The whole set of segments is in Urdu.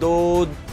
2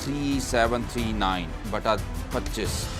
3739/25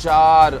4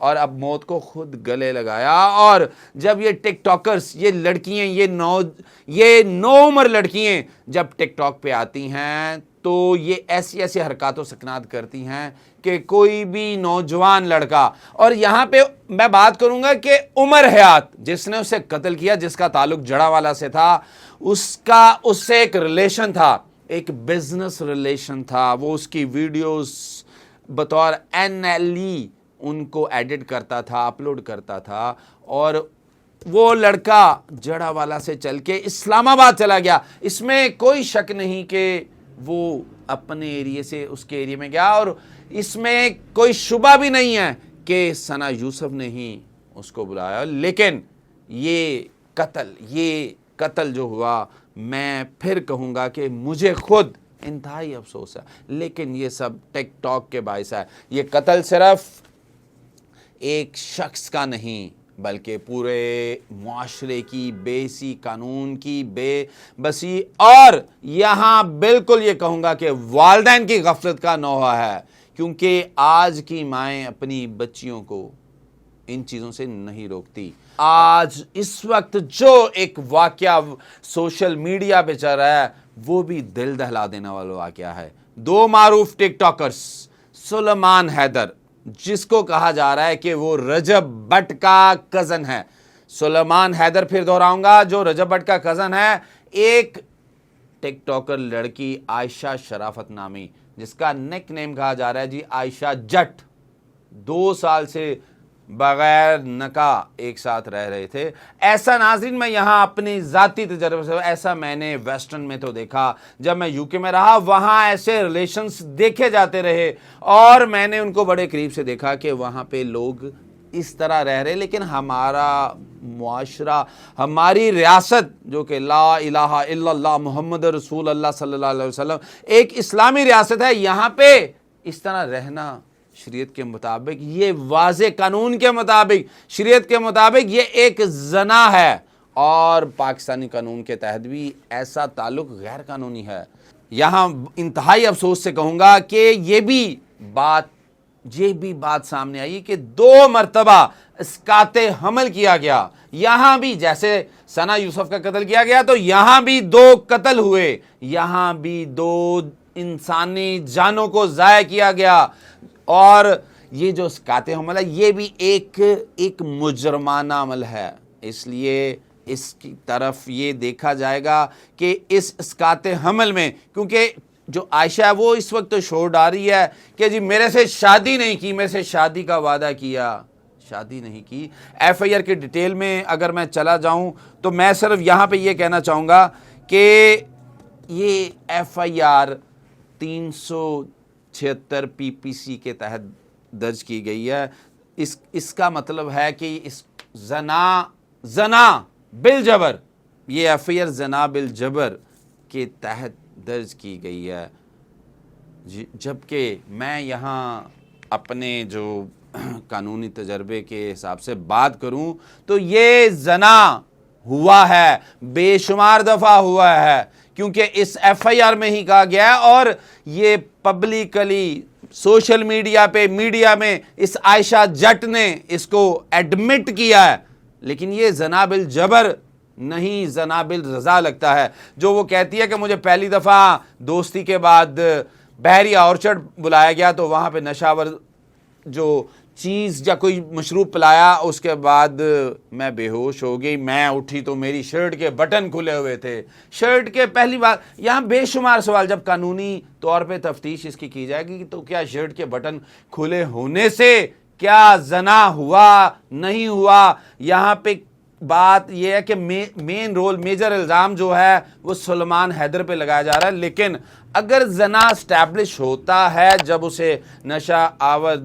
اور اب موت کو خود گلے لگایا۔ اور جب یہ ٹک ٹاکرز، یہ لڑکیاں، یہ نو عمر لڑکیاں جب ٹک ٹاک پہ آتی ہیں تو یہ ایسی ایسی حرکات و سکنات کرتی ہیں کہ کوئی بھی نوجوان لڑکا، اور یہاں پہ میں بات کروں گا کہ عمر حیات جس نے اسے قتل کیا، جس کا تعلق جڑا والا سے تھا، اس سے ایک ریلیشن تھا، ایک بزنس ریلیشن تھا۔ وہ اس کی ویڈیوز بطور NLE ان کو ایڈٹ کرتا تھا، اپلوڈ کرتا تھا، اور وہ لڑکا جڑا والا سے چل کے اسلام آباد چلا گیا۔ اس میں کوئی شک نہیں کہ وہ اپنے ایریے سے اس کے ایریے میں گیا، اور اس میں کوئی شبہ بھی نہیں ہے کہ ثنا یوسف نے ہی اس کو بلایا۔ لیکن یہ قتل جو ہوا، میں پھر کہوں گا کہ مجھے خود انتہائی افسوس ہے، لیکن یہ سب ٹک ٹاک کے باعث ہے۔ یہ قتل صرف ایک شخص کا نہیں بلکہ پورے معاشرے کی بے سی، قانون کی بے بسی، اور یہاں بالکل یہ کہوں گا کہ والدین کی غفلت کا نوحہ ہے، کیونکہ آج کی مائیں اپنی بچیوں کو ان چیزوں سے نہیں روکتی۔ آج اس وقت جو ایک واقعہ سوشل میڈیا پہ چل رہا ہے وہ بھی دل دہلا دینے والا واقعہ ہے۔ دو معروف ٹک ٹاکرز، سلیمان حیدر جس کو کہا جا رہا ہے کہ وہ رجب بٹ کا کزن ہے، سلیمان حیدر پھر دہراؤں گا جو رجب بٹ کا کزن ہے، ایک ٹک ٹاکر لڑکی عائشہ شرافت نامی، جس کا نک نیم کہا جا رہا ہے جی عائشہ جٹ، 2 سال سے بغیر نکاح ایک ساتھ رہ رہے تھے۔ ایسا ناظرین میں یہاں اپنی ذاتی تجربے سے، ایسا میں نے ویسٹرن میں تو دیکھا، جب میں UK میں رہا وہاں ایسے ریلیشنز دیکھے جاتے رہے، اور میں نے ان کو بڑے قریب سے دیکھا کہ وہاں پہ لوگ اس طرح رہ رہے، لیکن ہمارا معاشرہ، ہماری ریاست جو کہ لا الہ الا اللہ محمد رسول اللہ صلی اللہ علیہ وسلم ایک اسلامی ریاست ہے، یہاں پہ اس طرح رہنا شریعت کے مطابق، یہ واضح قانون کے مطابق، شریعت کے مطابق یہ ایک زنا ہے، اور پاکستانی قانون کے تحت بھی ایسا تعلق غیر قانونی ہے۔ یہاں انتہائی افسوس سے کہوں گا کہ یہ بھی بات سامنے آئی کہ 2 مرتبہ اسقاط حمل کیا گیا، یہاں بھی جیسے ثنا یوسف کا قتل کیا گیا تو یہاں بھی 2 قتل ہوئے، یہاں بھی 2 انسانی جانوں کو ضائع کیا گیا، اور یہ جو اسقاط حمل ہے یہ بھی ایک مجرمانہ عمل ہے، اس لیے اس کی طرف یہ دیکھا جائے گا کہ اس اسقاط حمل میں، کیونکہ جو عائشہ ہے وہ اس وقت شور ڈال رہی ہے کہ جی میرے سے شادی نہیں کی، میرے سے شادی کا وعدہ کیا، شادی نہیں کی۔ FIR کی ڈیٹیل میں اگر میں چلا جاؤں تو میں صرف یہاں پہ یہ کہنا چاہوں گا کہ یہ FIR 376 PPC کے تحت درج کی گئی ہے۔ اس کا مطلب ہے کہ اس زنا بالجبر، یہ FIR زنا بالجبر کے تحت درج کی گئی ہے، جبکہ میں یہاں اپنے جو قانونی تجربے کے حساب سے بات کروں تو یہ زنا ہوا ہے، بے شمار دفعہ ہوا ہے، کیونکہ اس FIR میں ہی کہا گیا ہے، اور یہ پبلکلی سوشل میڈیا میں اس عائشہ جٹ نے اس کو ایڈمٹ کیا ہے، لیکن یہ زنا بالجبر نہیں، زنا بالرضا لگتا ہے۔ جو وہ کہتی ہے کہ مجھے پہلی دفعہ دوستی کے بعد بحریہ اورچرڈ بلایا گیا تو وہاں پہ نشاور جو چیز یا کوئی مشروب پلایا، اس کے بعد میں بے ہوش ہو گئی، میں اٹھی تو میری شرٹ کے بٹن کھلے ہوئے تھے، شرٹ کے پہلی بار یہاں بے شمار سوال، جب قانونی طور پہ تفتیش اس کی جائے گی تو کیا شرٹ کے بٹن کھلے ہونے سے کیا زنا ہوا نہیں ہوا؟ یہاں پہ بات یہ ہے کہ مین رول، میجر الزام جو ہے وہ سلیمان حیدر پہ لگایا جا رہا ہے، لیکن اگر زنا اسٹیبلش ہوتا ہے جب اسے نشہ آور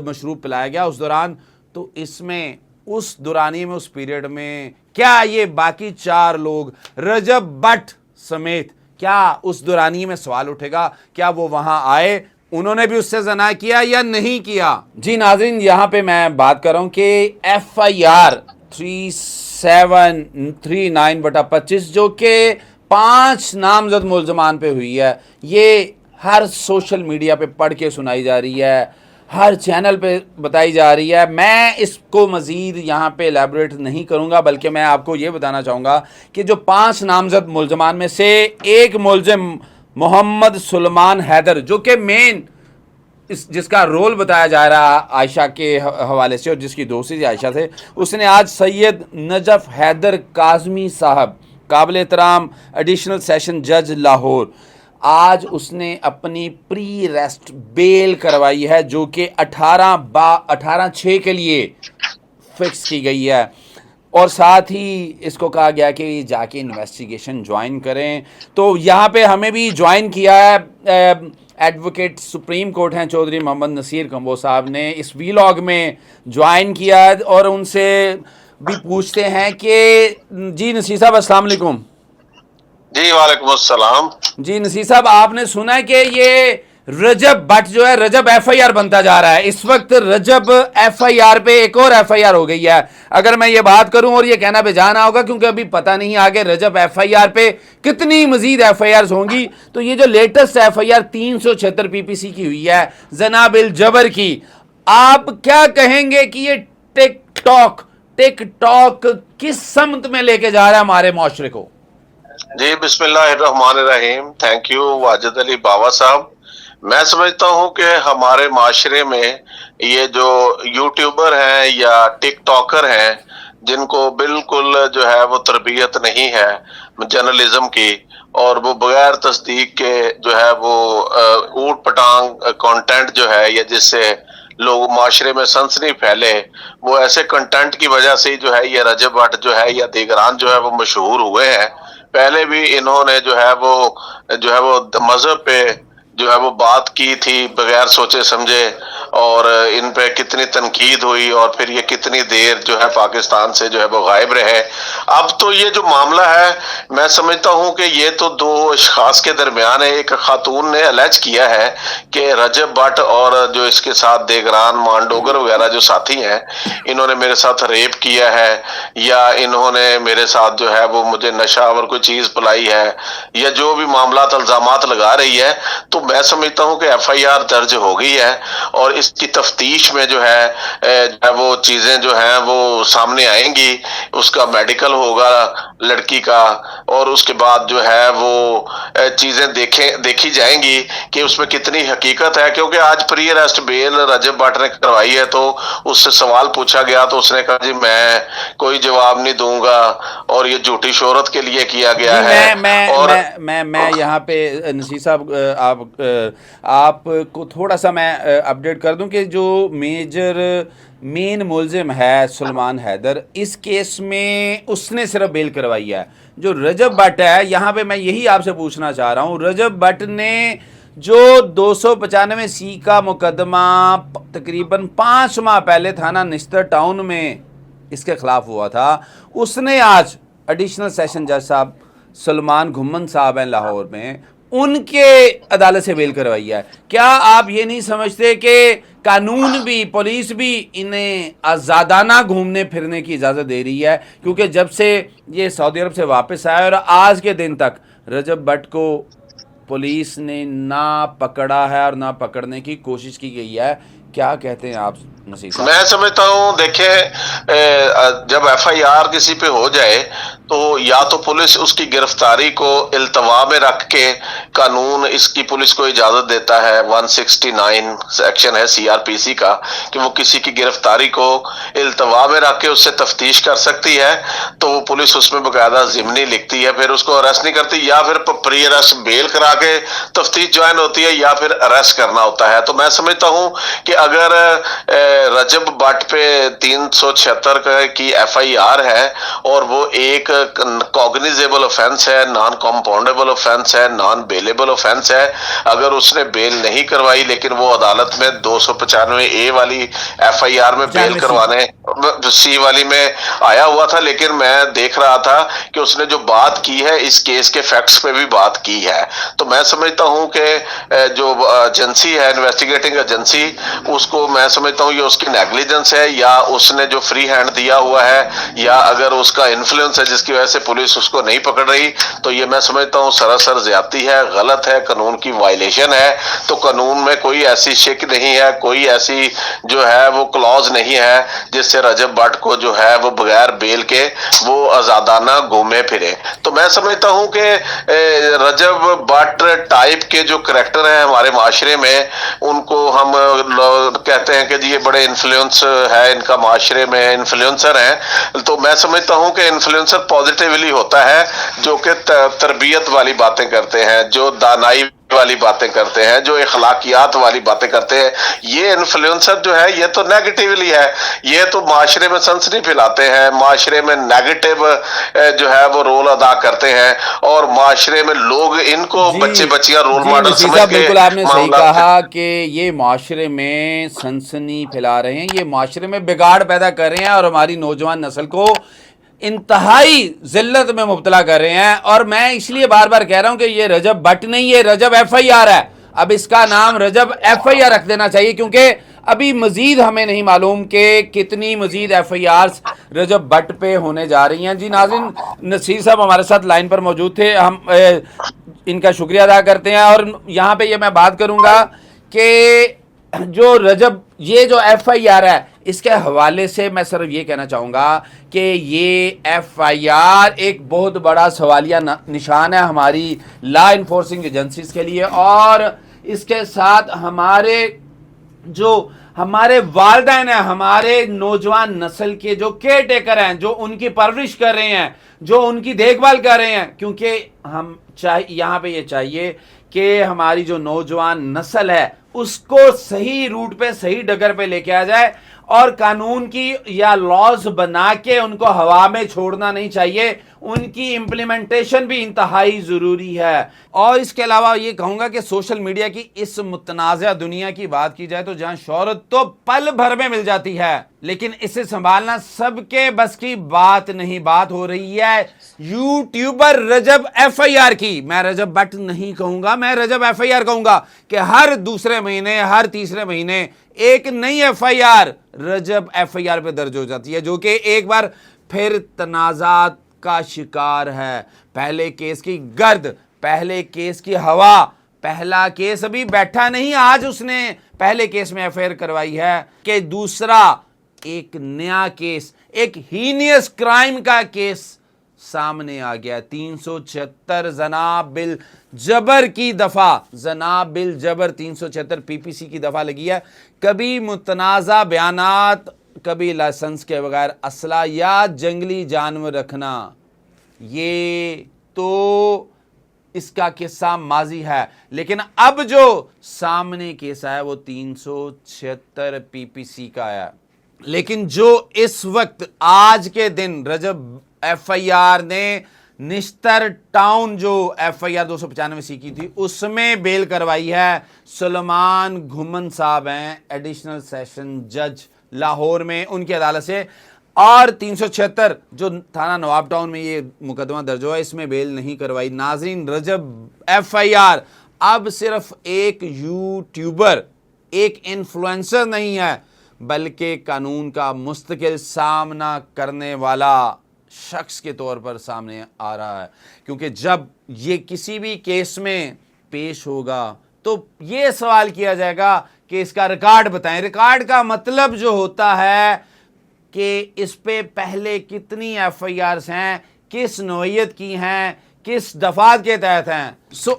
مشروب پلایا گیا اس دوران، تو اس میں اس دورانی میں اس پیریڈ میں کیا یہ باقی 4 لوگ رجب بٹ سمیت، کیا اس دورانی میں سوال اٹھے گا کیا وہ وہاں آئے، انہوں نے بھی اس سے زنا کیا یا نہیں کیا؟ جی ناظرین، یہاں پہ میں بات کر رہا ہوں کہ FIR 3739/25 جو کہ 5 نامزد ملزمان پہ ہوئی ہے، یہ ہر سوشل میڈیا پہ پڑھ کے سنائی جا رہی ہے، ہر چینل پہ بتائی جا رہی ہے. میں اس کو مزید یہاں پہ ایلیبوریٹ نہیں کروں گا، بلکہ میں آپ کو یہ بتانا چاہوں گا کہ جو 5 نامزد ملزمان میں سے ایک ملزم محمد سلمان حیدر، جو کہ مین جس کا رول بتایا جا رہا عائشہ کے حوالے سے اور جس کی دوسری عائشہ سے، اس نے آج سید نجف حیدر کاظمی صاحب، قابل احترام ایڈیشنل سیشن جج لاہور، آج اس نے اپنی پری ریسٹ بیل کروائی ہے، جو کہ 18/6 کے لیے فکس کی گئی ہے، اور ساتھ ہی اس کو کہا گیا کہ جا کے انویسٹیگیشن جوائن کریں. تو یہاں پہ ہمیں بھی جوائن کیا ہے ایڈوکیٹ سپریم کورٹ ہیں چودھری محمد نصیر کمبو صاحب نے اس ویلاگ میں جوائن کیا ہے، اور ان سے بھی پوچھتے ہیں کہ جی نصیر صاحب السلام علیکم. جی وعلیکم السلام. جی نصیر صاحب، آپ نے سنا ہے کہ یہ رجب بٹ جو ہے، رجب ایف آئی آر بنتا جا رہا ہے اس وقت. رجب ایف آئی آر پہ ایک اور ایف آئی آر ہو گئی ہے. اگر میں یہ بات کروں، اور یہ کہنا بے جانا ہوگا کیونکہ ابھی پتہ نہیں آگے رجب ایف آئی آر پہ کتنی مزید ایف آئی آرز ہوں گی، تو یہ جو لیٹسٹ ایف آئی آر 376 پی پی سی کی ہوئی ہے زنا بالجبر کی، آپ کیا کہیں گے کہ یہ ٹک ٹاک کس سمت میں لے کے جا رہا ہے ہمارے معاشرے کو؟ جی بسم اللہ الرحمن الرحیم. تھینک یو واجد علی باوا صاحب. میں سمجھتا ہوں کہ ہمارے معاشرے میں یہ جو یوٹیوبر ہیں یا ٹک ٹاکر ہیں، جن کو بالکل جو ہے وہ تربیت نہیں ہے جرنلزم کی، اور وہ بغیر تصدیق کے جو ہے وہ اوٹ پٹانگ کانٹینٹ جو ہے، یا جس سے لوگ معاشرے میں سنسنی پھیلے، وہ ایسے کنٹینٹ کی وجہ سے جو ہے یہ رجب بٹ جو ہے یا دیگران جو ہے وہ مشہور ہوئے ہیں. پہلے بھی انہوں نے جو ہے وہ مذہب پہ جو ہے وہ بات کی تھی بغیر سوچے سمجھے، اور ان پہ کتنی تنقید ہوئی، اور پھر یہ کتنی دیر جو ہے پاکستان سے جو ہے وہ غائب رہے. اب تو یہ جو معاملہ ہے، میں سمجھتا ہوں کہ یہ تو 2 اشخاص کے درمیان ہے. ایک خاتون نے الیج کیا ہے کہ رجب بٹ اور جو اس کے ساتھ دیگران مانڈوگر وغیرہ جو ساتھی ہیں، انہوں نے میرے ساتھ ریپ کیا ہے، یا انہوں نے میرے ساتھ جو ہے وہ مجھے نشہ اور کوئی چیز پلائی ہے، یا جو بھی معاملات الزامات لگا رہی ہے. تو میں سمجھتا ہوں کہ ایف آئی آر درج ہو گئی ہے، اور اس کی تفتیش میں جو ہے وہ چیزیں جو ہیں وہ سامنے آئیں گی. اس کا میڈیکل ہوگا لڑکی کا، اور اس کے بعد جو ہے وہ چیزیں دیکھی جائیں گی کہ اس میں کتنی حقیقت ہے. کیونکہ آج پری اریسٹ بیل رجب بٹ نے کروائی ہے، تو اس سے سوال پوچھا گیا تو اس نے کہا جی میں کوئی جواب نہیں دوں گا، اور یہ جھوٹی شہرت کے لیے کیا گیا ہے. اور میں یہاں پہ نصیر صاحب آپ کو تھوڑا سا میں اپڈیٹ کر دوں کہ جو مین ملزم ہے سلمان حیدر، اس کیس میں اس نے صرف بیل کروائی ہے. جو رجب بٹ ہے، یہاں پہ میں یہی آپ سے پوچھنا چاہ رہا ہوں، رجب بٹ نے جو 295C کا مقدمہ تقریباً 5 ماہ پہلے تھانہ نشتر ٹاؤن میں اس کے خلاف ہوا تھا، اس نے آج ایڈیشنل سیشن جج صاحب سلمان گھمن صاحب ہیں لاہور میں، ان کے عدالت سے بیل کروائی ہے. کیا آپ یہ نہیں سمجھتے کہ قانون بھی، پولیس بھی انہیں آزادانہ گھومنے پھرنے کی اجازت دے رہی ہے؟ کیونکہ جب سے یہ سعودی عرب سے واپس آیا اور آج کے دن تک رجب بٹ کو پولیس نے نہ پکڑا ہے اور نہ پکڑنے کی کوشش کی گئی ہے. کیا کہتے ہیں آپ نصیر صاحب؟ میں سمجھتا ہوں دیکھیں، جب ایف آئی آر کسی پہ ہو جائے تو یا تو پولیس اس کی گرفتاری کو التوا میں رکھ کے، قانون اس کی پولیس کو اجازت دیتا ہے، 169 سیکشن ہے سی آر پی سی کا، کہ وہ کسی کی گرفتاری کو التوا میں رکھ کے اس سے تفتیش کر سکتی ہے. تو وہ پولیس اس میں باقاعدہ ضمنی لکھتی ہے، پھر اس کو اریسٹ نہیں کرتی، یا پھر پری اریسٹ بیل کرا کے تفتیش جوائن ہوتی ہے، یا پھر اریسٹ کرنا ہوتا ہے. تو میں سمجھتا ہوں کہ اگر رجب بٹ پہ 376 کی ایف آئی آر ہے، اور وہ ایک کوگنیزیبل آفینس ہے، نان کمپاؤنڈیبل آفینس ہے، نان بیلیبل آفینس ہے. اگر اس نے بیل نہیں کروائی لیکن وہ عدالت میں 295A والی ایف آئی آر میں بیل کروانے سی والی میں آیا ہوا تھا، لیکن میں دیکھ رہا تھا کہ اس نے جو بات کی ہے اس کیس کے فیکٹس پہ بھی بات کی ہے. تو میں سمجھتا ہوں کہ جو ایجنسی ہے، انویسٹیگیٹنگ ایجنسی، اس کو میں سمجھتا ہوں یہ اس کی نیگلیجنس ہے، یا اس نے جو فری ہینڈ دیا ہوا ہے، یا اگر اس اس کا انفلوئنس ہے جس کی وجہ سے پولیس اس کو نہیں پکڑ رہی، تو یہ میں سمجھتا ہوں سراسر زیادتی ہے، غلط ہے، قانون کی وائلیشن ہے۔ تو قانون میں کوئی ایسی شک نہیں ہے، کوئی ایسی جو ہے وہ کلوز نہیں ہے جس سے رجب بٹ کو جو ہے وہ بغیر بیل کے وہ آزادانہ گھومے پھرے۔ تو میں سمجھتا ہوں کہ رجب بٹ ٹائپ کے جو کریکٹر ہیں ہمارے معاشرے میں، ان کو ہم کہتے ہیں کہ جی یہ بڑے انفلوئنس ہے، ان کا معاشرے میں انفلوئنسر ہیں، تو میں سمجھتا ہوں کہ انفلوئنسر پازیٹیولی ہوتا ہے جو کہ تربیت والی باتیں کرتے ہیں، جو دانائی والی باتیں کرتے ہیں، جو اخلاقیات والی باتیں کرتے ہیں۔ یہ انفلوئنسر جو ہے یہ تو نیگیٹیولی ہے، یہ تو معاشرے میں سنسنی پھیلاتے ہیں، معاشرے میں نیگیٹو جو ہے وہ رول ادا کرتے ہیں، اور معاشرے میں لوگ ان کو بچے بچیاں رول ماڈل نصیر سمجھ صاحب، کے بالکل آپ نے صحیح معاملات کہا کہ یہ معاشرے میں سنسنی پھیلا رہے ہیں، یہ معاشرے میں بگاڑ پیدا کر رہے ہیں اور ہماری نوجوان نسل کو انتہائی ذلت میں مبتلا کر رہے ہیں۔ اور میں اس لیے بار بار کہہ رہا ہوں کہ یہ رجب بٹ نہیں، یہ رجب ایف آئی آر ہے۔ اب اس کا نام رجب ایف آئی آر رکھ دینا چاہیے، کیونکہ ابھی مزید ہمیں نہیں معلوم کہ کتنی مزید ایف آئی آرز رجب بٹ پہ ہونے جا رہی ہیں۔ جی ناظرین، نصیر صاحب ہمارے ساتھ لائن پر موجود تھے، ہم ان کا شکریہ ادا کرتے ہیں۔ اور یہاں پہ یہ میں بات کروں گا کہ جو رجب یہ جو ایف آئی آر ہے، اس کے حوالے سے میں صرف یہ کہنا چاہوں گا کہ یہ ایف آئی آر ایک بہت بڑا سوالیہ نشان ہے ہماری لا انفورسنگ ایجنسیز کے لیے، اور اس کے ساتھ ہمارے والدین ہیں، ہمارے نوجوان نسل کے جو کیئر ٹیکر ہیں، جو ان کی پرورش کر رہے ہیں، جو ان کی دیکھ بھال کر رہے ہیں، کیونکہ ہم یہاں پہ یہ چاہیے کہ ہماری جو نوجوان نسل ہے اس کو صحیح روٹ پہ، صحیح ڈگر پہ لے کے آ جائے، اور قانون کی یا لاز بنا کے ان کو ہوا میں چھوڑنا نہیں چاہیے، ان کی امپلیمنٹیشن بھی انتہائی ضروری ہے۔ اور اس کے علاوہ یہ کہوں گا کہ سوشل میڈیا کی اس متنازع دنیا کی بات کی جائے تو جہاں شہرت تو پل بھر میں مل جاتی ہے، لیکن اسے سنبھالنا سب کے بس کی بات نہیں۔ بات ہو رہی ہے YouTuber Rajab F I R کی۔ میں رجب بٹ نہیں کہوں گا، میں رجب ایف آئی آر کہوں گا کہ ہر دوسرے مہینے، ہر تیسرے مہینے ایک نئی F I R Rajab F I R پہ درج ہو جاتی ہے، جو کہ ایک بار پھر تنازعات کا شکار ہے۔ پہلے کیس کی گرد، پہلے کیس کی ہوا، پہلا کیس ابھی بیٹھا نہیں، آج اس نے پہلے کیس میں ایف آئی آر کروائی ہے کہ دوسرا ایک نیا کیس، ایک ہینیس کرائم کا کیس سامنے آ گیا۔ 376 زنا بالجبر کی دفعہ، زنا بالجبر 376 پی پی سی کی دفعہ لگی ہے۔ کبھی متنازع بیانات، کبھی لائسنس کے بغیر اسلحہ یا جنگلی جانور رکھنا، یہ تو اس کا قصہ ماضی ہے، لیکن اب جو سامنے کیس ہے وہ 376 پی پی سی کا ہے۔ لیکن جو اس وقت آج کے دن رجب ایف آئی آر نے نشتر ٹاؤن جو ایف آئی آر 295 سی کی تھی اس میں بیل کروائی ہے، سلمان گھمن صاحب ہیں، ایڈیشنل سیشن جج لاہور میں، ان کی عدالت سے۔ اور 376 جو تھانہ نواب ٹاؤن میں یہ مقدمہ درج ہوا ہے، اس میں بیل نہیں کروائی۔ ناظرین، رجب ایف آئی آر اب صرف ایک یوٹیوبر، ایک انفلوئنسر نہیں ہے، بلکہ قانون کا مستقل سامنا کرنے والا شخص کے طور پر سامنے آ رہا ہے، کیونکہ جب یہ کسی بھی کیس میں پیش ہوگا تو یہ سوال کیا جائے گا کہ اس کا ریکارڈ بتائیں۔ ریکارڈ کا مطلب جو ہوتا ہے کہ اس پہ پہلے کتنی ایف آئی آرز ہیں، کس نوعیت کی ہیں، کس دفعات کے تحت ہیں۔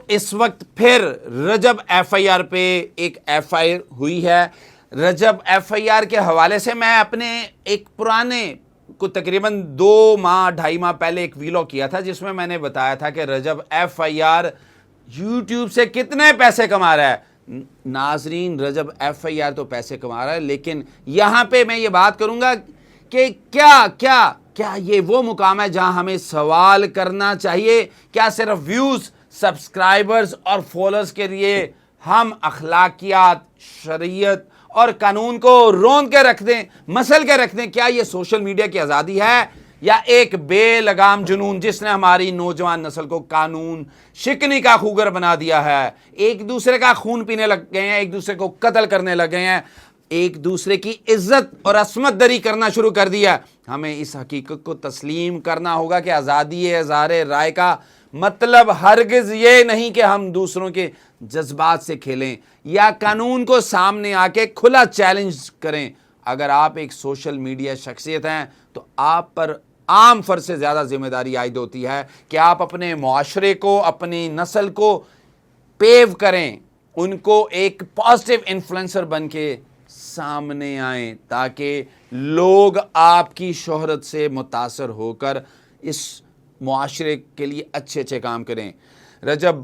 اس وقت پھر رجب ایف آئی آر پہ ایک ایف آئی آر ہوئی ہے۔ رجب ایف آئی آر کے حوالے سے میں اپنے ایک پرانے کو تقریباً 2 ماہ 2.5 ماہ پہلے ایک ویلاگ کیا تھا، جس میں نے بتایا تھا کہ رجب ایف آئی آر یوٹیوب سے کتنے پیسے کما رہا ہے۔ ناظرین، رجب ایف آئی آر تو پیسے کما رہا ہے، لیکن یہاں پہ میں یہ بات کروں گا کہ کیا یہ وہ مقام ہے جہاں ہمیں سوال کرنا چاہیے؟ کیا صرف ویوز، سبسکرائبرز اور فالوورز کے لیے ہم اخلاقیات، شریعت اور قانون کو روند کے رکھ دیں، مسل کے رکھ دیں؟ کیا یہ سوشل میڈیا کی آزادی ہے، یا ایک بے لگام جنون جس نے ہماری نوجوان نسل کو قانون شکنی کا خوگر بنا دیا ہے، ایک دوسرے کا خون پینے لگ گئے ہیں، ایک دوسرے کو قتل کرنے لگ گئے ہیں؟ ایک دوسرے کی عزت اور عصمت دری کرنا شروع کر دیا۔ ہمیں اس حقیقت کو تسلیم کرنا ہوگا کہ آزادی اظہار رائے کا مطلب ہرگز یہ نہیں کہ ہم دوسروں کے جذبات سے کھیلیں یا قانون کو سامنے آ کے کھلا چیلنج کریں۔ اگر آپ ایک سوشل میڈیا شخصیت ہیں تو آپ پر عام فرد سے زیادہ ذمہ داری عائد ہوتی ہے کہ آپ اپنے معاشرے کو، اپنی نسل کو پیو کریں، ان کو ایک پازیٹیو انفلوئنسر بن کے سامنے آئیں تاکہ لوگ آپ کی شہرت سے متاثر ہو کر اس معاشرے کے لیے اچھے اچھے کام کریں۔ رجب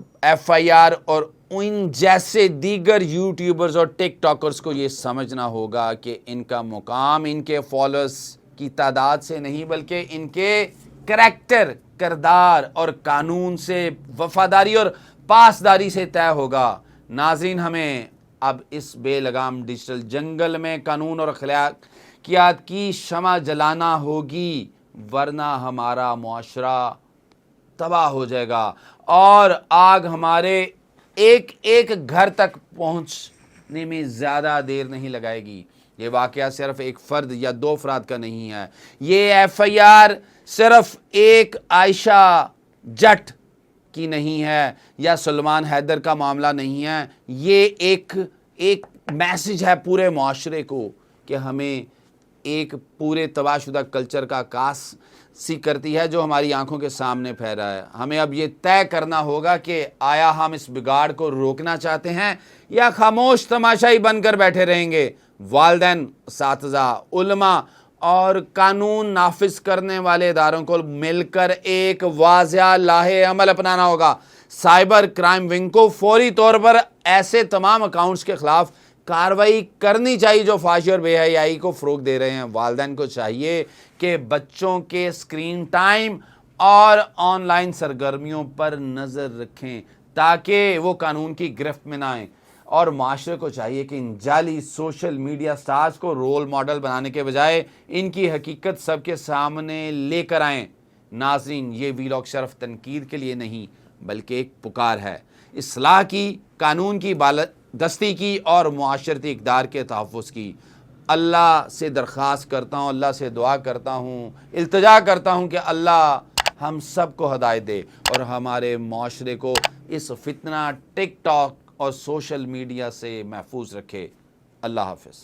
FIR اور ان جیسے دیگر یوٹیوبرز اور ٹک ٹاکرز کو یہ سمجھنا ہوگا کہ ان کا مقام ان کے فالوورز کی تعداد سے نہیں بلکہ ان کے کریکٹر، کردار اور قانون سے وفاداری اور پاسداری سے طے ہوگا۔ ناظرین، ہمیں اب اس بے لگام ڈیجیٹل جنگل میں قانون اور اخلاقیات کی شمع جلانا ہوگی، ورنہ ہمارا معاشرہ تباہ ہو جائے گا اور آگ ہمارے ایک ایک گھر تک پہنچنے میں زیادہ دیر نہیں لگائے گی۔ یہ واقعہ صرف ایک فرد یا دو افراد کا نہیں ہے، یہ FIR صرف ایک عائشہ جٹ کی نہیں ہے یا سلمان حیدر کا معاملہ نہیں ہے، یہ ایک میسج ہے پورے معاشرے کو کہ ہمیں ایک پورے تباہ شدہ کلچر کا عکاسی کرتی ہے جو ہماری آنکھوں کے سامنے پھیلا ہے۔ ہمیں اب یہ طے کرنا ہوگا کہ آیا ہم اس بگاڑ کو روکنا چاہتے ہیں یا خاموش تماشائی بن کر بیٹھے رہیں گے۔ والدین، اساتذہ، علماء اور قانون نافذ کرنے والے اداروں کو مل کر ایک واضح لاہے عمل اپنانا ہوگا۔ سائبر کرائم ونگ کو فوری طور پر ایسے تمام اکاؤنٹس کے خلاف کارروائی کرنی چاہیے جو فحاشی اور بے حیائی کو فروغ دے رہے ہیں۔ والدین کو چاہیے کہ بچوں کے اسکرین ٹائم اور آن لائن سرگرمیوں پر نظر رکھیں تاکہ وہ قانون کی گرفت میں نہ آئیں، اور معاشرے کو چاہیے کہ ان جعلی سوشل میڈیا سٹارز کو رول ماڈل بنانے کے بجائے ان کی حقیقت سب کے سامنے لے کر آئیں۔ ناظرین، یہ ویلاگ صرف تنقید کے لیے نہیں بلکہ ایک پکار ہے، اصلاح کی، قانون کی بالادستی کی اور معاشرتی اقدار کے تحفظ کی۔ اللہ سے درخواست کرتا ہوں، اللہ سے دعا کرتا ہوں، التجا کرتا ہوں کہ اللہ ہم سب کو ہدایت دے اور ہمارے معاشرے کو اس فتنہ ٹک ٹاک اور سوشل میڈیا سے محفوظ رکھے۔ اللہ حافظ۔